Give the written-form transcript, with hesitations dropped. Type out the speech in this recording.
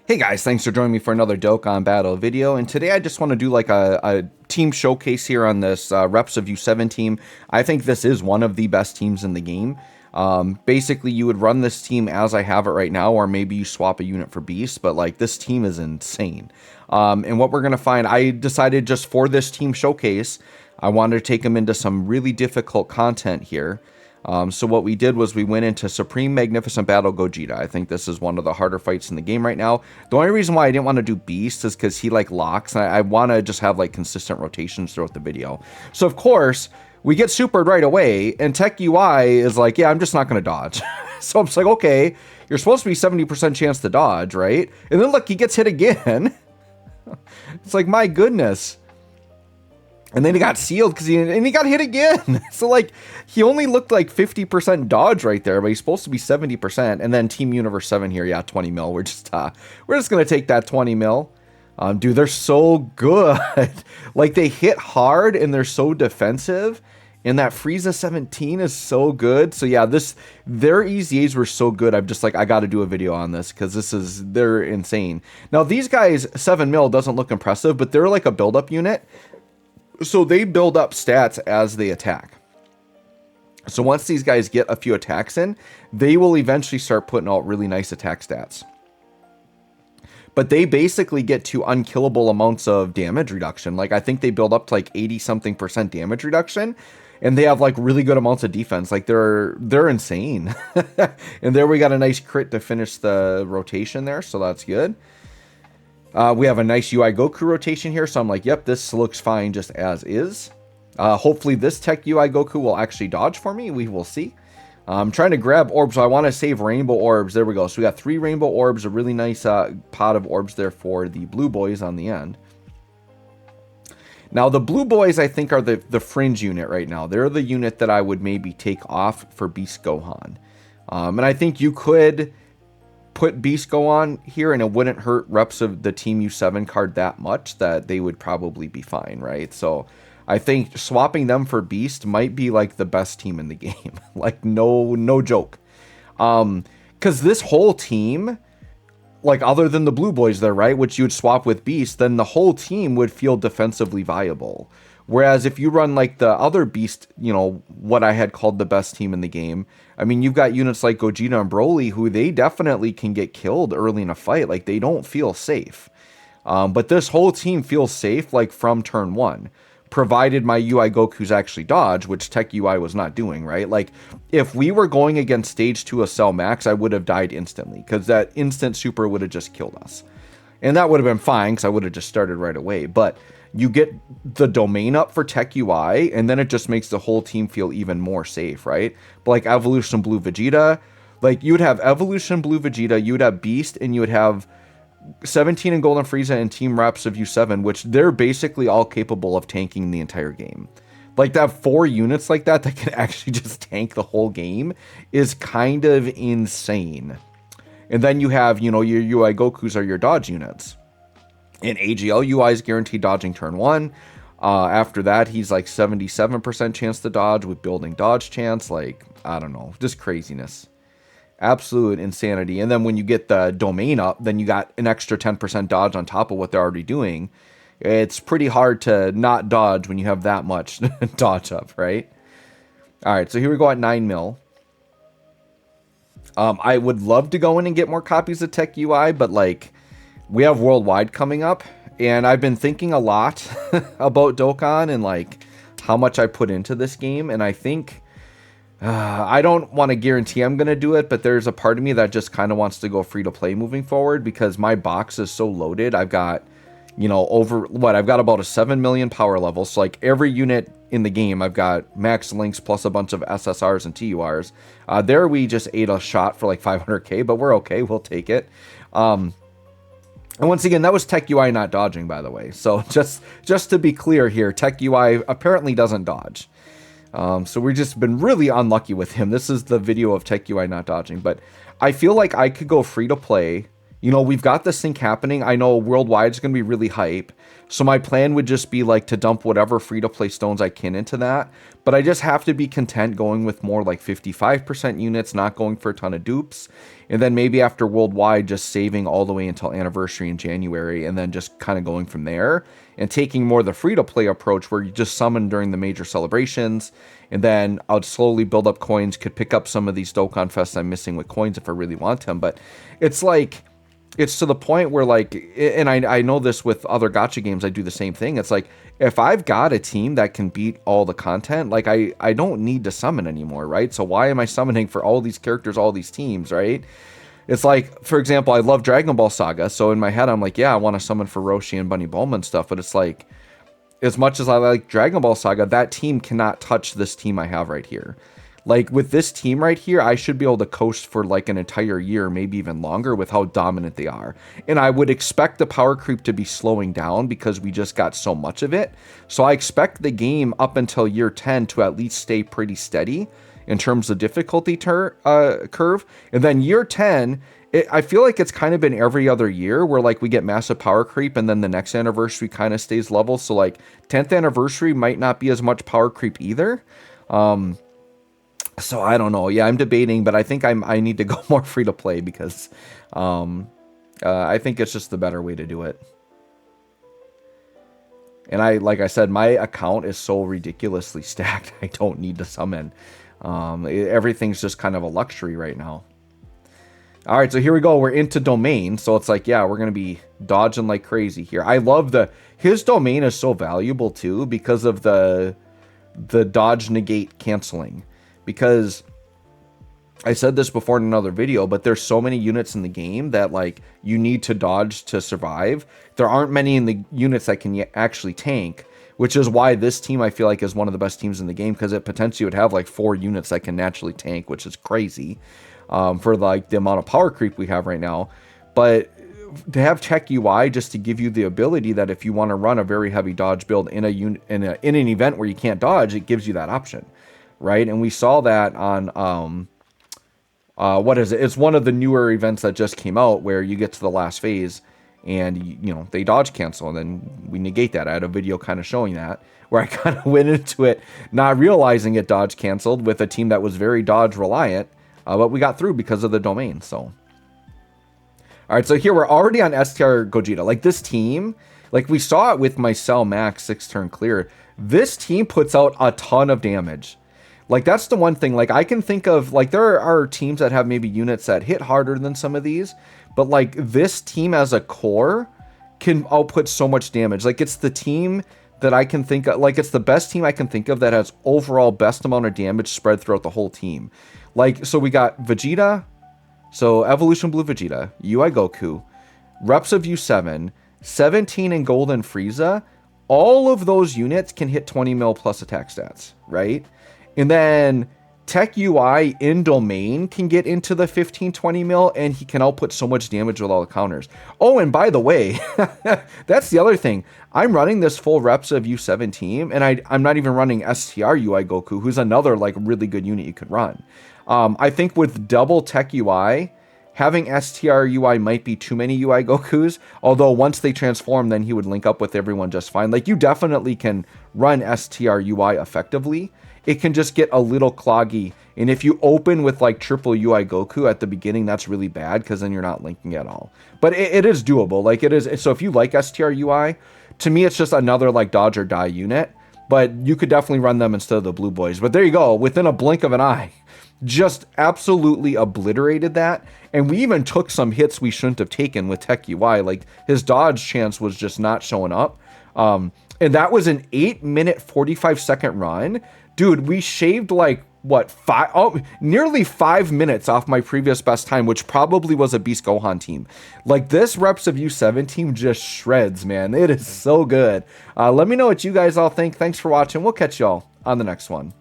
Hey guys, thanks for joining me for another Dokkan battle video, and today I just want to do like a team showcase here on this Reps of U7 team. I think this is one of the best teams in the game. Basically, you would run this team as I have it right now, or maybe you swap a unit for Beast, but like this team is insane. And what we're going to find, I decided just for this team showcase, I wanted to take them into some really difficult content here. So what we did was we went into Supreme Magnificent Battle Gogeta. I think this is one of the harder fights in the game right now. The only reason why I didn't want to do Beast is because he like locks, and I want to just have like consistent rotations throughout the video. So of course, we get supered right away, and Tech UI is like, yeah, I'm just not going to dodge. So I'm just like, okay, you're supposed to be 70% chance to dodge, right? And then look, he gets hit again. It's like, my goodness. And then he got sealed because he got hit again. So like he only looked like 50% dodge right there, but he's supposed to be 70%. And then Team Universe 7 here, yeah, 20 mil. We're just gonna take that 20 mil. Dude, they're so good. Like they hit hard and they're so defensive. And that Frieza 17 is so good. So yeah, their EZAs were so good. I'm just like, I got to do a video on this because they're insane. Now these guys, 7 mil doesn't look impressive, but they're like a build-up unit. So they build up stats as they attack. So once these guys get a few attacks in, they will eventually start putting out really nice attack stats. But they basically get to unkillable amounts of damage reduction. Like I think they build up to like 80-something% damage reduction. And they have like really good amounts of defense. Like they're insane. And there we got a nice crit to finish the rotation there. So that's good. We have a nice UI Goku rotation here, so I'm like, yep, this looks fine just as is. Hopefully this Tech UI Goku will actually dodge for me. We will see. I'm trying to grab orbs, so I want to save rainbow orbs. There we go. So we got 3 rainbow orbs, a really nice pot of orbs there for the blue boys on the end. Now, the blue boys, I think, are the fringe unit right now. They're the unit that I would maybe take off for Beast Gohan. And I think you could put Beast Gohan here and it wouldn't hurt reps of the Team U7 card that much that they would probably be fine, right? So I think swapping them for Beast might be like the best team in the game. Like no joke. Because this whole team, like other than the blue boys there, right, which you would swap with Beast, then the whole team would feel defensively viable. Whereas if you run like the other Beast, you know, what I had called the best team in the game, I mean, you've got units like Gogeta and Broly who they definitely can get killed early in a fight. Like they don't feel safe. But this whole team feels safe like from turn 1, provided my UI Goku's actually dodge, which Tech UI was not doing, right? Like if we were going against stage 2 of Cell Max, I would have died instantly because that instant super would have just killed us. And that would have been fine because I would have just started right away. But you get the domain up for Tech UI, and then it just makes the whole team feel even more safe, right? But like Evolution Blue Vegeta, like you would have Evolution Blue Vegeta, you would have Beast, and you would have 17 and Golden Frieza and Team Reps of U7, which they're basically all capable of tanking the entire game. Like that 4 units like that can actually just tank the whole game is kind of insane. And then you have, you know, your UI Gokus are your dodge units. In AGL, UI is guaranteed dodging turn 1. After that, he's like 77% chance to dodge with building dodge chance. Like, I don't know, just craziness. Absolute insanity. And then when you get the domain up, then you got an extra 10% dodge on top of what they're already doing. It's pretty hard to not dodge when you have that much dodge up, right? All right, so here we go at 9 mil. I would love to go in and get more copies of Tech UI, but like, we have Worldwide coming up, and I've been thinking a lot about Dokkan and like how much I put into this game, and I think I don't want to guarantee I'm going to do it, but there's a part of me that just kind of wants to go free to play moving forward because my box is so loaded. I've got, you know, I've got about a 7 million power level, so like every unit in the game, I've got max links plus a bunch of SSRs and TURs. There we just ate a shot for like 500k, but we're okay, we'll take it. And once again, that was Tech UI not dodging, by the way. So just to be clear here, Tech UI apparently doesn't dodge. So we've just been really unlucky with him. This is the video of Tech UI not dodging. But I feel like I could go free to play, you know, we've got this thing happening. I know worldwide is going to be really hype. So my plan would just be like to dump whatever free-to-play stones I can into that. But I just have to be content going with more like 55% units, not going for a ton of dupes. And then maybe after worldwide, just saving all the way until anniversary in January, and then just kind of going from there and taking more the free-to-play approach where you just summon during the major celebrations. And then I'll slowly build up coins, could pick up some of these Dokkan Fests I'm missing with coins if I really want them. But it's like, it's to the point where like, and I know this with other gacha games, I do the same thing. It's like, if I've got a team that can beat all the content, like I don't need to summon anymore, right? So why am I summoning for all these characters, all these teams, right? It's like, for example, I love Dragon Ball Saga. So in my head, I'm like, yeah, I want to summon for Roshi and Bunny Bulma and stuff. But it's like, as much as I like Dragon Ball Saga, that team cannot touch this team I have right here. Like with this team right here, I should be able to coast for like an entire year, maybe even longer with how dominant they are. And I would expect the power creep to be slowing down because we just got so much of it. So I expect the game up until year 10 to at least stay pretty steady in terms of difficulty curve. And then year 10, I feel like it's kind of been every other year where like we get massive power creep and then the next anniversary kind of stays level. So like 10th anniversary might not be as much power creep either. So I don't know. Yeah, I'm debating, but I think I need to go more free to play because I think it's just the better way to do it. And like I said, my account is so ridiculously stacked. I don't need to summon. Everything's just kind of a luxury right now. All right, so here we go. We're into domain. So it's like, yeah, we're going to be dodging like crazy here. I love his domain is so valuable too because of the dodge negate canceling. Because I said this before in another video, but there's so many units in the game that like you need to dodge to survive. There aren't many in the units that can actually tank, which is why this team I feel like is one of the best teams in the game because it potentially would have like 4 units that can naturally tank, which is crazy for like the amount of power creep we have right now. But to have tech UI just to give you the ability that if you want to run a very heavy dodge build in an event where you can't dodge, it gives you that option. Right, and we saw that on what is it? It's one of the newer events that just came out where you get to the last phase and you know they dodge cancel and then we negate that. I had a video kind of showing that where I kind of went into it not realizing it dodge canceled with a team that was very dodge reliant, but we got through because of the domain. So all right, so here we're already on STR Gogeta. Like this team, like we saw it with my Cell Max 6-turn clear. This team puts out a ton of damage. Like, that's the one thing, like, I can think of, like, there are teams that have maybe units that hit harder than some of these, but, like, this team as a core can output so much damage. Like, it's the team that I can think of, like, it's the best team I can think of that has overall best amount of damage spread throughout the whole team. Like, so we got Vegeta, so Evolution Blue Vegeta, UI Goku, Reps of U7, 17 in Golden Frieza, all of those units can hit 20 mil plus attack stats, right? And then Tech UI in domain can get into the 15-20 mil, and he can output so much damage with all the counters. Oh, and by the way, that's the other thing. I'm running this full Reps of U7 team, and I'm not even running STR UI Goku, who's another like really good unit you could run. I think with double Tech UI, having STR UI might be too many UI Gokus, although once they transform, then he would link up with everyone just fine. Like, you definitely can run STR UI effectively. It can just get a little cloggy. And if you open with like triple UI Goku at the beginning, that's really bad because then you're not linking at all. But it is doable. Like it is. So if you like STR UI, to me, it's just another like dodge or die unit. But you could definitely run them instead of the blue boys. But there you go. Within a blink of an eye, just absolutely obliterated that. And we even took some hits we shouldn't have taken with Tech UI. Like his dodge chance was just not showing up. And that was an 8-minute, 45-second run. Dude, we shaved like, what, nearly 5 minutes off my previous best time, which probably was a Beast Gohan team. Like, this Reps of U7 team just shreds, man. It is so good. Let me know what you guys all think. Thanks for watching. We'll catch y'all on the next one.